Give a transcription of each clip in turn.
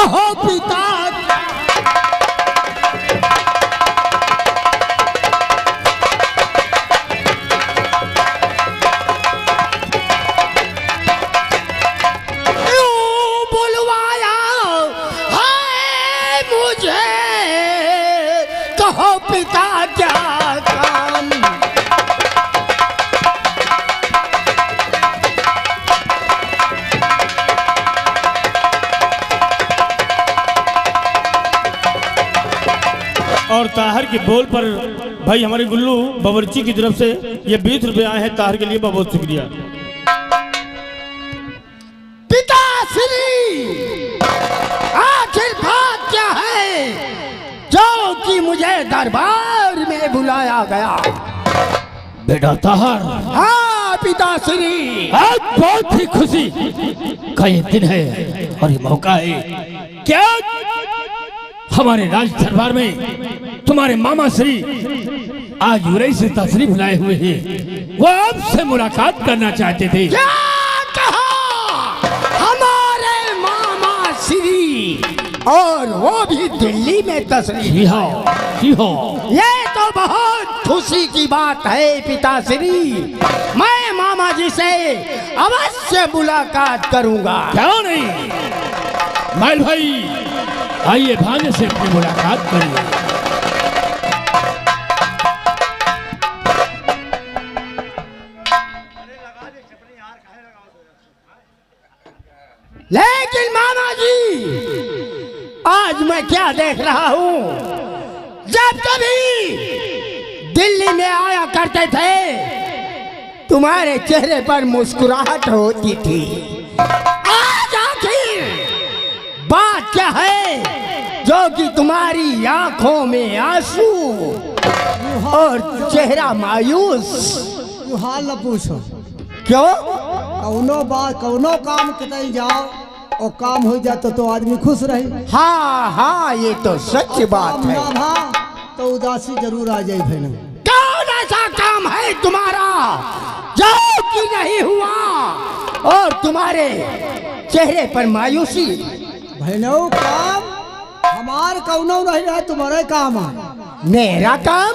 कहो पिता। बुलवाया है मुझे, कहो पिता क्या काम। और ताहर के बोल पर भाई हमारे गुल्लू बावर्ची की तरफ से ये 20 रुपए आए हैं ताहर के लिए, बहुत बहुत शुक्रिया। पिताश्री, आखिर बात क्या है जो कि मुझे दरबार में बुलाया गया? बेटा ताहर, हाँ पिताश्री। आज बहुत ही खुशी का ये दिन है और ये मौका है क्या हमारे राज दरबार में तुम्हारे मामा श्री आज उरई से तशरीफ लाए हुए हैं। वो आपसे मुलाकात करना चाहते थे। क्या कहा? हमारे मामा श्री, और वो भी दिल्ली में तशरीफ। जी हाँ। ये तो बहुत खुशी की बात है पिताश्री। मैं मामा जी से अवश्य मुलाकात करूंगा। क्यों नहीं माइल भाई, आइए भाने से अपनी मुलाकात करिए। लेकिन मामा जी, आज मैं क्या देख रहा हूँ, जब कभी दिल्ली में आया करते थे तुम्हारे चेहरे पर मुस्कुराहट होती थी। आज आखिर बात क्या है जो कि तुम्हारी आंखों में आंसू और चेहरा मायूस? हाल न पूछो। क्यों? कौनो बात कौनो काम कतई जाओ और काम हो जाता तो आदमी खुश रहे। हाँ हाँ, ये तो सच बात है। काम ना तो उदासी जरूर आ जाए भाई। कौन ऐसा काम है तुम्हारा जो कि नहीं हुआ और तुम्हारे चेहरे पर मायूसी? भैनौ काम हमार कौनो नहीं रहा, तुम्हारे काम है। मेरा काम?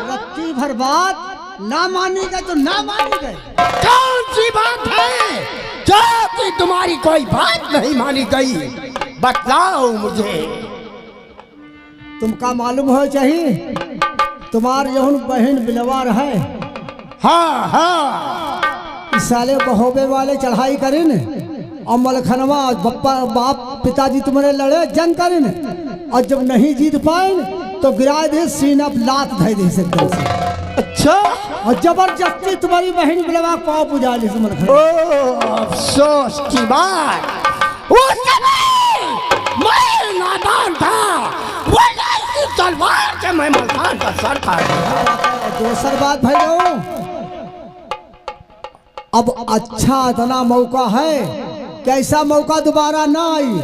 रत्ती भर बात ना मानेगा तो ना मानेगा। कौन सी बात है जो कि तुम्हारी कोई बात नहीं मानी गई? बतलाओ मुझे। तुमका मालूम हो चाहिए तुम्हार यहुन बहन बिलवार है। हाँ हाँ। इस साले बहोबे वाले चढ़ाई करे न और मलखनवा बप्पा बाप पिताजी तुम्हारे लड़े जंग करे न, और जब नहीं जीत पाए तो गिरा दे सीना लात धै दे सकते से। अच्छा। और जबरदस्ती तुम्हारी बहन बिलवा पाँव पुजा ली से मलखनवा। ओ अफसोस की बात, उस समय मैं नादान था, वो तलवार से मैं मलखान का सर काट दिया। दूसर बात भाई अब अच्छा इतना मौका है, कैसा मौका दोबारा ना आई।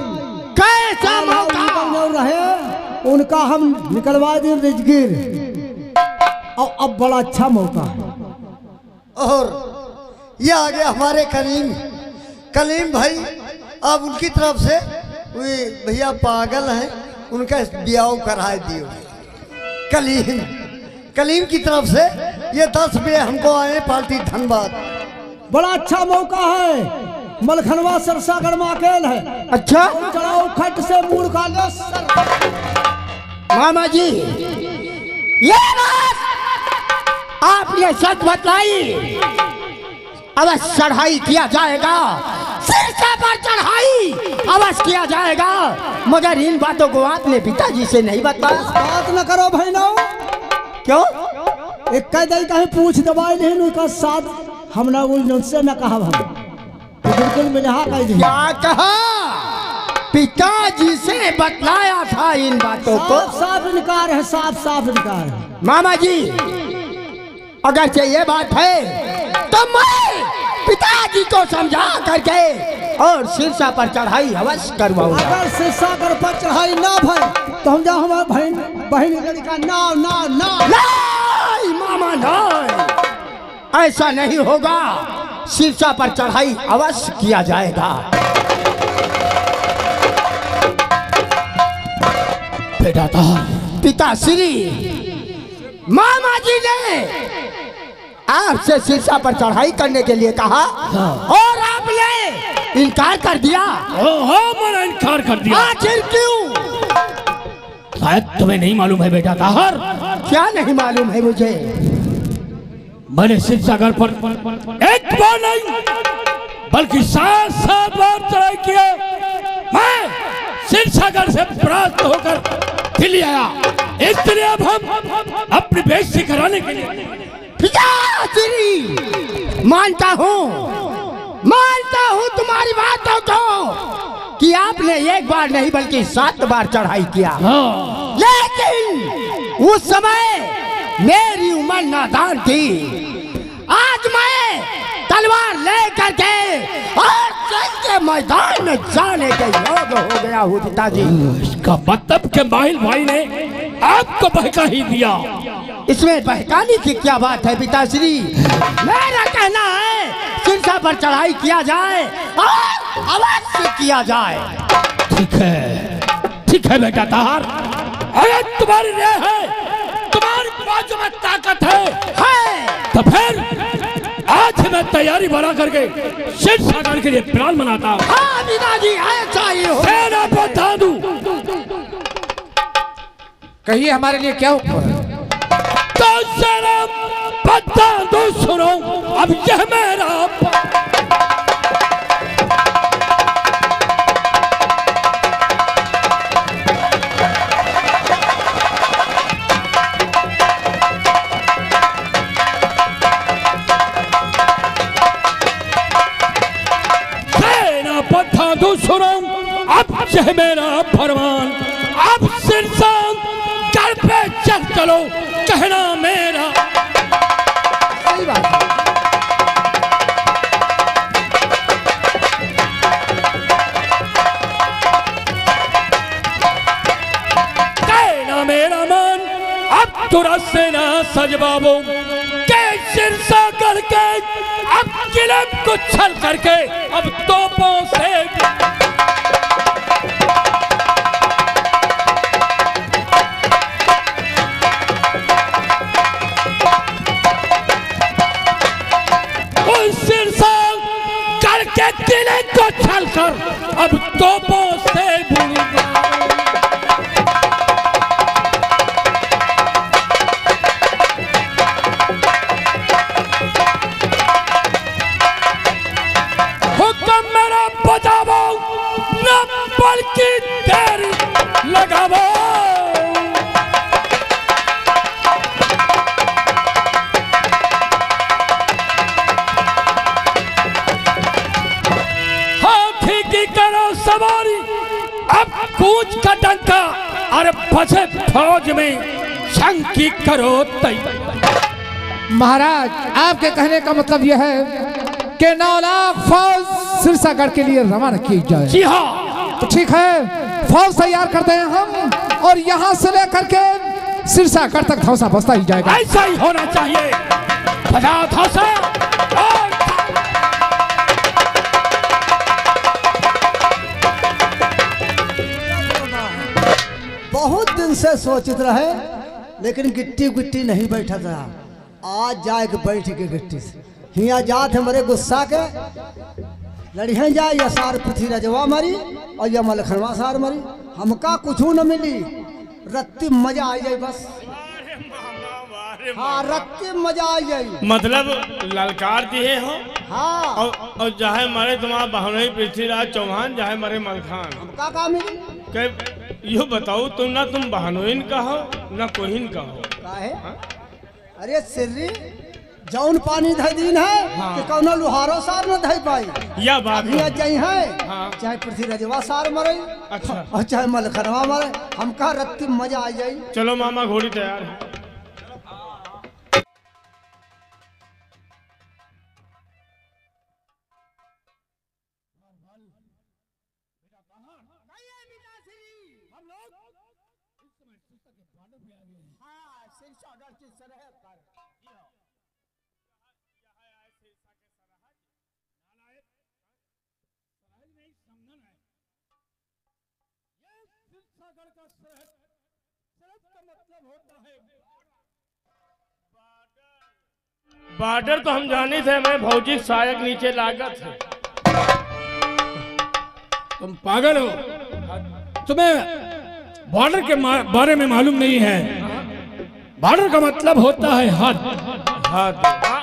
कैसा मौका? रहे उनका हम निकलवा दें रिजगिर, और अब बड़ा अच्छा मौका है। और ये आ गया हमारे कलीम भाई। अब उनकी तरफ से भैया पागल हैं, उनका ब्याह कराए दियो। कलीम की तरफ से ये 10 रुपये हमको आए पार्टी धनबाद। बड़ा अच्छा मौका है। मलखनवा सरसागर माकेल है। अच्छा। चढ़ाओ खट से मूड का लो सर। मामा जी, ये बात आपने सच बताई। अवश्य चढ़ाई किया जाएगा, सिरसा पर चढ़ाई अवश्य किया जाएगा, मगर इन बातों को आपने पिताजी से नहीं बताया। बात न करो भाई। क्यों? एक कहीं कहीं पूछ दबाई नहीं उनका साथ हमने उनसे न कहा। हम बिल्कुल मिला कह दी। क्या कहा? पिताजी से बतलाया था इन बातों को। साफ इनकार है, साफ इनकार है। मामा जी, अगर ये बात है तो मैं पिताजी को समझा करके और सिरसा पर चढ़ाई अवश्य करवाऊंगा। अगर सिरसा पर चढ़ाई ना भाई तो हम जाओ हमारे बहन लड़का ना ना ना। नहीं मामा नहीं, ऐसा नहीं होगा। सिरसा पर चढ़ाई अवश्य किया जाएगा। बेटा था पिताश्री, मामा जी ने आपसे सिरसा पर चढ़ाई करने के लिए कहा और आपने इनकार कर दिया। मैंने इनकार कर दिया। आखिर क्यों? शायद तुम्हें नहीं मालूम है बेटा ताहर। क्या नहीं मालूम है मुझे? मैंने सिरसागर पर एक बार नहीं बल्कि 7 बार चढ़ाई किया। मैं सिरसागर से परास्त होकर दिल्ली आया, इसलिए अब हम अपनी बेइज्जती कराने के लिए। पिताश्री, मानता हूँ तुम्हारी बातों को कि आपने एक बार नहीं बल्कि 7 बार चढ़ाई किया। लेकिन उस समय मेरी उम्र नादान थी। आज मैं तलवार लेकर के और जंग के मैदान में जाने के योग हो गया हूँ पिताजी। इसका मतलब कि माहिल भाई ने आपको बहका ही दिया। इसमें बहकाने की क्या बात है पिताश्री? मेरा कहना है सिरसा पर चढ़ाई किया जाए और अवश्य किया जाए। ठीक है बेटा ताहर, अगर तुम्हारी राय है, तुम्हारी बाजू में ताकत है तो फिर आज मैं तैयारी बना करके सिरसागर के लिए प्लान बनाता हूँ। हाँ पिताजी, ऐसा ही हो। सेना बता दूं। कहिए हमारे लिए क्या हुक्म है? तो सेना बता दो, सुनो अब यह मेरा सुनो, अब यह मेरा फरमान। अब सिरसा घर पे चल चलो, कहना मेरा। सही बात है। कहना मेरा मन, अब तुरंत से ना सजबाबो के सिरसा करके अब किले को छल करके अब तोपों से सिरसा करके किले को छल कर अब तोपों से बुलवा। हुक्म मेरा बजावो, न बल्कि देर लगावो। हाथी की करो सवारी, अब कूच का डंका और बचे फौज में संग की करो तैयारी। महाराज, आपके कहने का मतलब यह है कि 9 लाख फौज सिरसागढ़ के लिए रवाना की जाए। जी हाँ। तो ठीक है, फौज तैयार करते हैं हम और यहाँ से लेकर के सिरसागढ़ तक धौसा बसता ही जाएगा। ऐसा ही होना चाहिए। बजा धौसा और बहुत दिन से सोचित रहे, लेकिन गिट्टी गुट्टी नहीं बैठा रहा। आज जाए के बैठ के गिट्टी से हिया जात है मरे गुस्सा के लड़िया जाए, या सार पृथ्वीराजवा मरी और या मलखनवा सार मरी, हमका कुछ न मिली। रत्ती मजा आ जाए बस। हाँ, रत्ती मजा आ जाए। मतलब ललकार दिए हो। हाँ, और चाहे मारे तुम्हारा बहनोई पृथ्वीराज चौहान, चाहे मारे मलखान, हमका का मिली? यो बताओ तुम ना, तुम बहनोइन का हो ना कोहिन का हो। काहे? अरे सिर्री जौन पानी धई दिन है हाँ। कि कौनो लुहारो सार न धई पाई। या बात हिया जाई है, हाँ। चाहे पृथ्वीराजवा सार मरे अच्छा, और चाहे मलखनवा मरे, हमका रत्ती मजा आ जाई। चलो मामा घोड़ी तैयार है। बॉर्डर तो हम जाने थे, मैं भौजी सहायक नीचे लागत है। तुम पागल हो, तुम्हें बॉर्डर के बारे में मालूम नहीं है। बॉर्डर का मतलब होता है हद। हाँ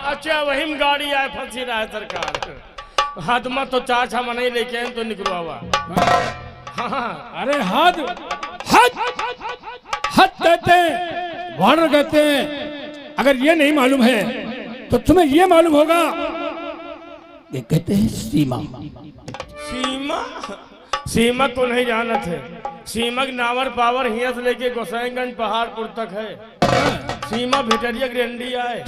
अच्छा, वही में गाड़ी आए फंसी रहा है सरकार। हद मत तो 4 महीने लेके आए तो निकलवा हुआ। हाँ अरे हद हद हद कहते हैं, बॉर्डर कहते हैं। अगर ये नहीं मालूम है तो तुम्हें ये मालूम होगा, ये कहते हैं सीमा। सीमा, सीमा को नहीं जाना थे। सीमा की नावर पावर हिया से लेके गोसाईगंज पहाड़पुर तक है। सीमा भिटरिया ग्रेंडिया है।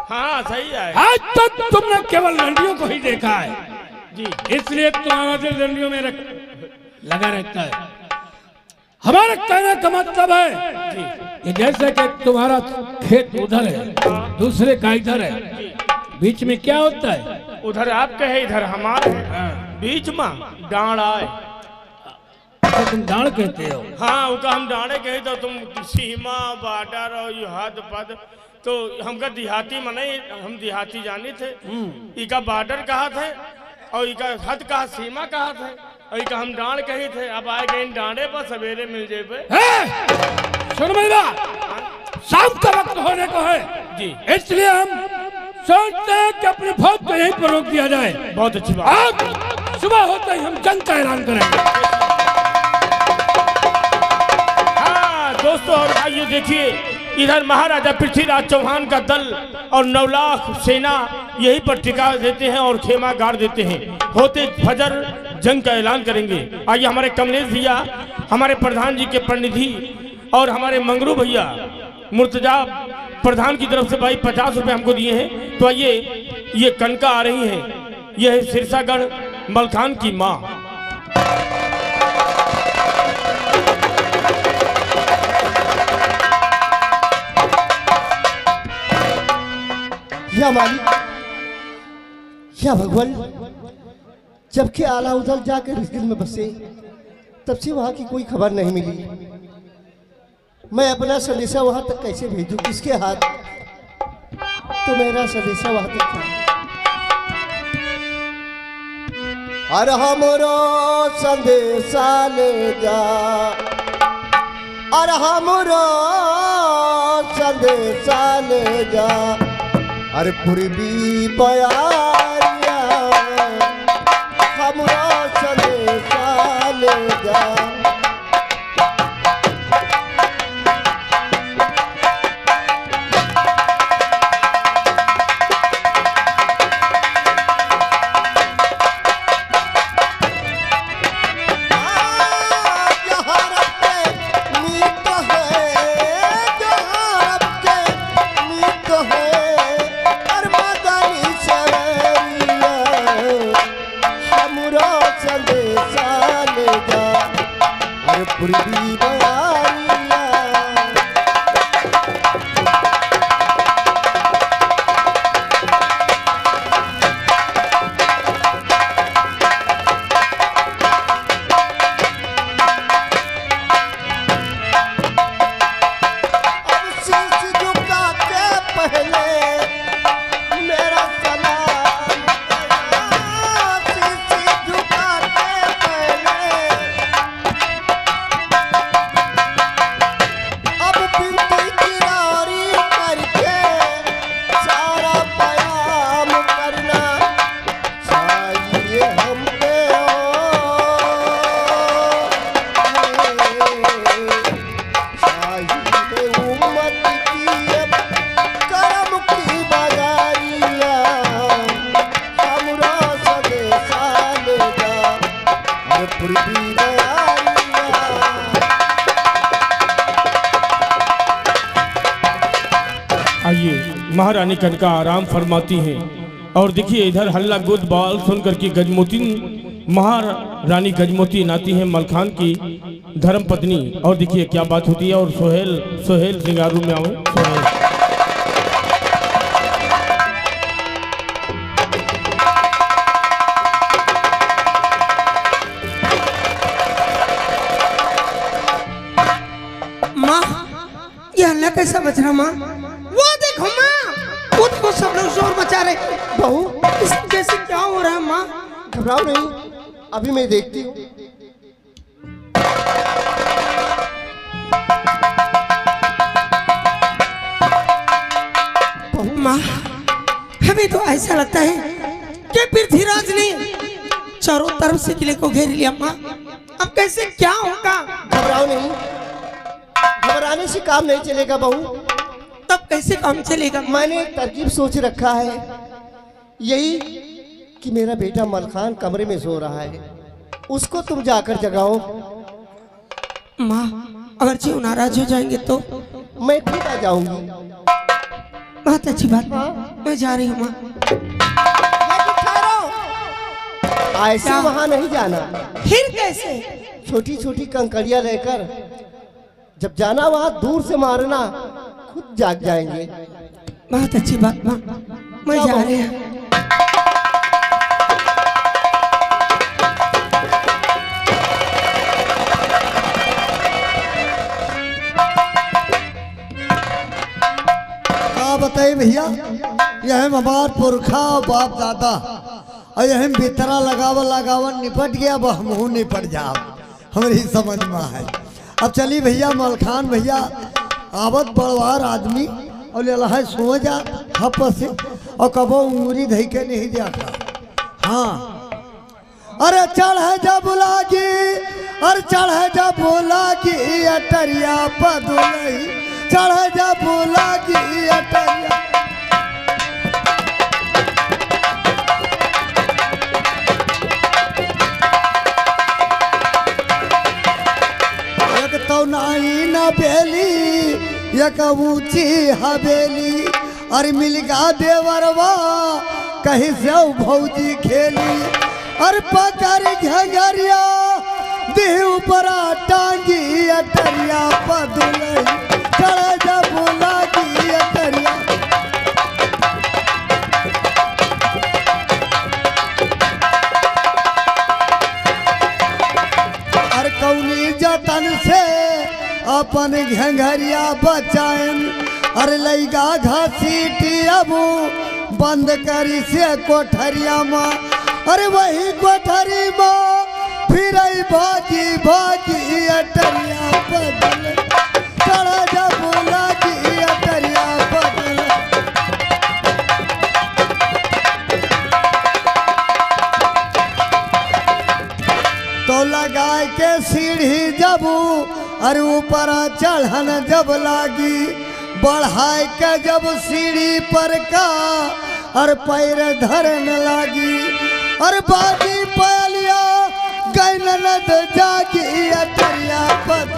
हाँ सही है। आज तक तुमने केवल रंडियों को ही देखा है जी, इसलिए तुम्हारा दिल रंडियों में लगा रहता है। हमारा कहने का मतलब है कि जैसे कि तुम्हारा खेत उधर है, दूसरे का इधर है, बीच में क्या होता है? उधर आपके है, इधर हमारे है। बीच में डांड आए तो तुम डांड कहते हो। हाँ उनका हम डांडे कहे तो तुम सीमा बॉर्डर और ये हद पद तो हमका देहाती मने, हम देहाती जानी थे। इका बॉर्डर कहा थे और इका हद कहा, सीमा कहा थे और इका हम डांड कही थे। अब आए गए इन डांडे पर सवेरे मिल जेबे। सुन मेरा, शाम का वक्त होने को है जी, इसलिए हम सोचते हैं कि अपनी फौज को यहीं पर रोक दिया जाए। बहुत अच्छी बात। आज सुबह होते ही हम जंग का ऐलान करेंगे। हाँ दोस्तों और भाइयों, देखिए इधर महाराजा पृथ्वीराज चौहान का दल और 9 लाख सेना यहीं पर टिका देते हैं और खेमा गाड़ देते हैं। होते फजर जंग का ऐलान करेंगे। आइए हमारे कमलेश भैया, हमारे प्रधान जी के प्रतिनिधि और हमारे मंगरू भैया मुर्तजा प्रधान की तरफ से भाई 50 रुपए हमको दिए हैं। तो आइए, ये कनका आ रही हैं, यह है सिरसागढ़ मलखान की माँ। या मालिक, या भगवान, जबकि आला उदल जाकर इस दिल में बसे, तब से वहाँ की कोई खबर नहीं मिली। मैं अपना संदेशा वहाँ तक कैसे भेजूं, किसके हाथ? तो मेरा संदेशा वहाँ तक था। अरे हमरो संदेशा ले जा, अरे हमरो संदेशा ले जा, अरे पूर्वी बयारिया हमरो संदेशा ले जा। पूर्वी बयारिया अब शीश झुका के पहले मेरा सलाम, शीश झुका के पहले अब बिनती किनारी करके सारा बयाम करना चाहिए हम पे। चाहिए उम्मत की अब करम की बाजारिया हमरा संदेशा ले जा, अरे पूर्वी बयारिया। आइए महारानी कनका आराम फरमाती हैं और देखिए इधर हल्ला गुद बाल सुनकर की गजमोती महारानी गजमोती नाती है मलखान की धर्म पत्नी। और देखिए क्या बात होती है। और सोहेल सिंगारू में आओ सोहेल। कैसा बच रहा माँ? वो देखो माँ, वो देखो सब लोग शोर मचा रहे। बहू कैसे क्या हो रहा है माँ? घबराओ नहीं, अभी मैं देखती हूँ। माँ, हमें तो ऐसा लगता है कि पृथ्वीराज ने चारों तरफ से किले को घेर लिया माँ। अब कैसे क्या होगा? घबराओ नहीं, घबराने से काम नहीं चलेगा बहू। तब कैसे काम चलेगा? मैंने एक तरकीब सोच रखा है, यही कि मेरा बेटा मलखान कमरे में सो रहा है, उसको तुम जाकर जगाओ। माँ, अगर जी नाराज हो जाएंगे तो? मैं खुद आ जाऊंगी। बहुत अच्छी बात, मैं जा रही हूँ माँ। ऐसे वहां नहीं जाना, फिर कैसे? छोटी छोटी कंकड़ियां लेकर जब जाना वहां दूर से मारना, खुद जाग जाएंगे। बहुत अच्छी बात माँ, मैं जा रही हूँ। बताइए भैया, यह हमार पुरखा बाप दादा और यह बितरा लगावन निपट गया, अब हमहू निपट जाओ, हमारी समझ में है। अब चली भैया, मलखान भैया आवत बड़वार आदमी और लहा सो जा हप से और कबो उंगली धई के नहीं देखा। हाँ, अरे चढ़ जा बुलागी, अरे चढ़ जा बुलागी अटरिया पदुलई, चढ़ जा बुलागी अटरिया। एक तो नाई न बेली, एक ऊंची हवेली, अरे मिलगा देवरवा कहीं से भौजी खेली, अरे पकड़ घगरिया देह ऊपर टांगी अटरिया पदुलई, चढ़ जा बुलागी अटरिया। अरे कौनी जतन से अपन घंघरिया बचाएन, अरे लैगा घसीटी अबू बंद करी से कोठरिया माँ, अरे वही कोठरी माँ फिर भागी भागी अटरिया बदल, चढ़ा जा बुलागी अटरिया बदल। तो लगाए के सीढ़ी जबू, अरे ऊपर चढ़न जब लागी, बढ़ाए के जब सीढ़ी पर का अरे पैर धरन लागी, अरे बागी पलिया गैन नद जागी अटरिया पद।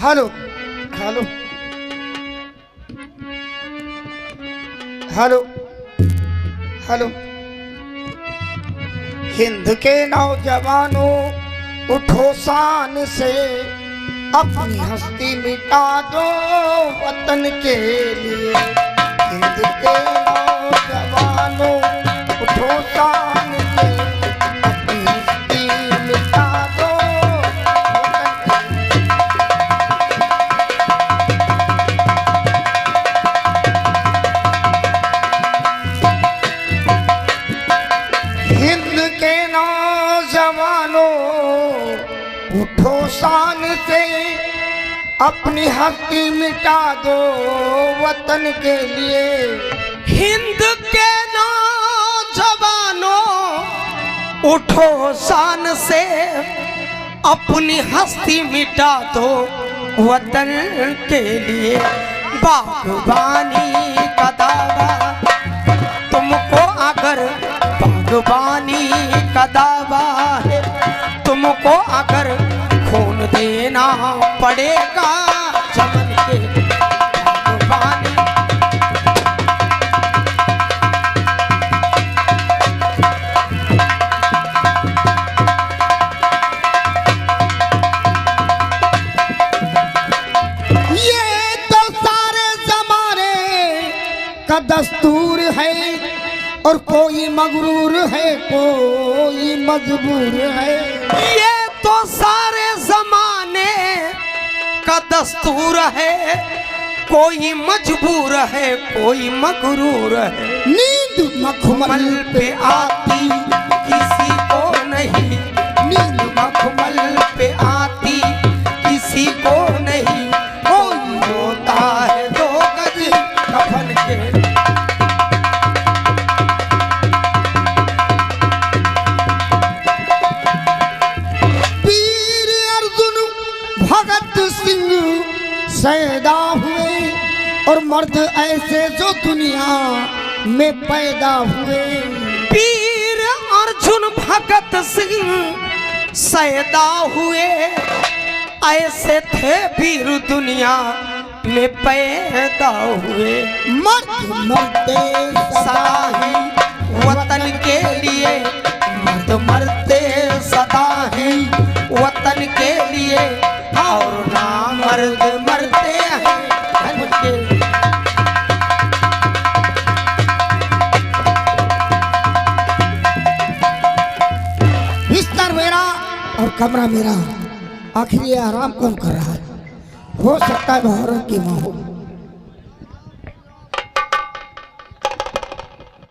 Hello hello hello hello. Hind के नौजवानों उठो शान से, अपनी हस्ती मिटा दो वतन के लिए। हिंद के नौजवानों उठो शान से, अपनी हस्ती मिटा दो हिंद के नौजवानों उठो शान से, अपनी हस्ती मिटा दो वतन के लिए। हिंद के नौजवानों उठो शान से, अपनी हस्ती मिटा दो वतन के लिए। बागबानी का दावा तुमको अगर, बागबानी का दावा है तुमको अगर, खून देना पड़ेगा चमन के बागबानी। ये तो सारे जमाने का दस्तूर है, मगरूर है कोई मजबूर है। ये तो सारे जमाने का दस्तूर है, कोई मजबूर है कोई मगरूर है। नींद मखमल पे आती किसी को नहीं, नींद मखमल पे आती किसी को नहीं, कोई होता है 2 गज कफन के। वीर अर्जुन भगत सिंह सैदा हुए और मर्द ऐसे जो दुनिया में पैदा हुए। वीर अर्जुन भगत सिंह सैदा हुए, ऐसे थे वीर दुनिया में पैदा हुए। मर्द मरते सदा ही वतन के लिए, मर्द मरते सदा ही वतन के लिए, और ना मर्द मरते हैं धन के। बिस्तर मेरा और कमरा मेरा, आखिर ये आराम कौन कर रहा है? हो सकता है भारत की माँ हो।